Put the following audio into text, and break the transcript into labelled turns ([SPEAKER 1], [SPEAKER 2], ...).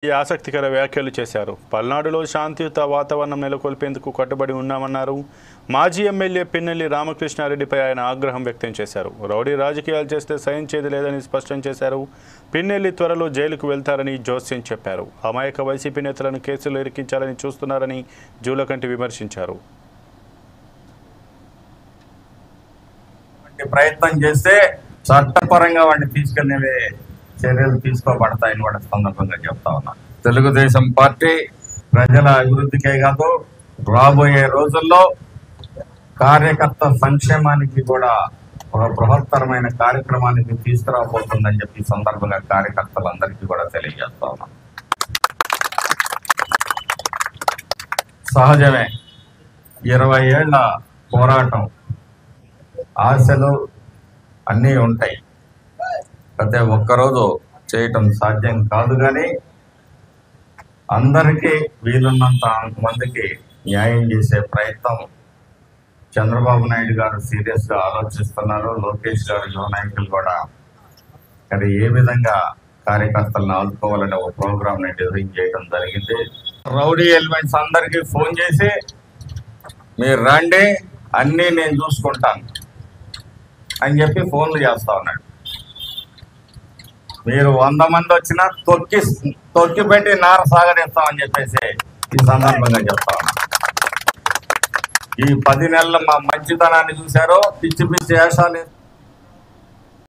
[SPEAKER 1] ఈ ఆసక్తికర వ్యాఖ్యలు చేశారు. పల్నాడులో శాంతియుత వాతావరణం నెలకొల్పేందుకు కట్టుబడి ఉన్నామన్నారు. మాజీ ఎమ్మెల్యే పిన్నెల్లి రామకృష్ణారెడ్డిపై ఆయన ఆగ్రహం వ్యక్తం చేశారు. రౌడీ రాజకీయాలు చేస్తే సహించేది లేదని స్పష్టం చేశారు. పిన్నెల్లి త్వరలో జైలుకు వెళ్తారని జోస్యం చెప్పారు. అమాయక వైసీపీ నేతలను కేసులు ఇరికించాలని చూస్తున్నారని జూలకంటి విమర్శించారు.
[SPEAKER 2] ప్రయత్నం చేస్తే చట్టపరంగా వాడిని తీసుకెళ్లే చర్యలు తీసుకోబడతాయని కూడా సందర్భంగా చెప్తా ఉన్నా. తెలుగుదేశం పార్టీ ప్రజల అభివృద్ధికే కాదు, రాబోయే రోజుల్లో కార్యకర్త సంక్షేమానికి కూడా ఒక బృహత్తరమైన కార్యక్రమానికి తీసుకురాబోతుందని చెప్పి సందర్భంగా కార్యకర్తలందరికీ కూడా తెలియజేస్తా ఉన్నా. సహజమే, 20 ఏళ్ల పోరాటం, ఆశలు అన్నీ ఉంటాయి. ప్రతి ఒక్కరోజు చేయటం సాధ్యం కాదు, కానీ అందరికీ వీలున్నంత మందికి న్యాయం చేసే ప్రయత్నం చంద్రబాబు నాయుడు గారు సీరియస్గా ఆలోచిస్తున్నారు. లోకేష్ గారు, యువ నాయకులు కూడా అది ఏ విధంగా కార్యకర్తలను ఆదుకోవాలనే ఒక ప్రోగ్రామ్ ని డిజైన్ చేయడం జరిగింది. రౌడీ ఎలిమెంట్స్ అందరికీ ఫోన్ చేసి మీరు రండి, అన్నీ నేను చూసుకుంటాను అని చెప్పి ఫోన్లు చేస్తా ఉన్నాడు. మీరు 100 మంది వచ్చినా తొక్కి పెట్టి నార సాగరిస్తామని చెప్పేసి ఈ సందర్భంగా చెప్తా ఉన్నా. ఈ 10 నెలలు మా మంచితనాన్ని చూశారో, పిచ్చి పిచ్చి వేషాలు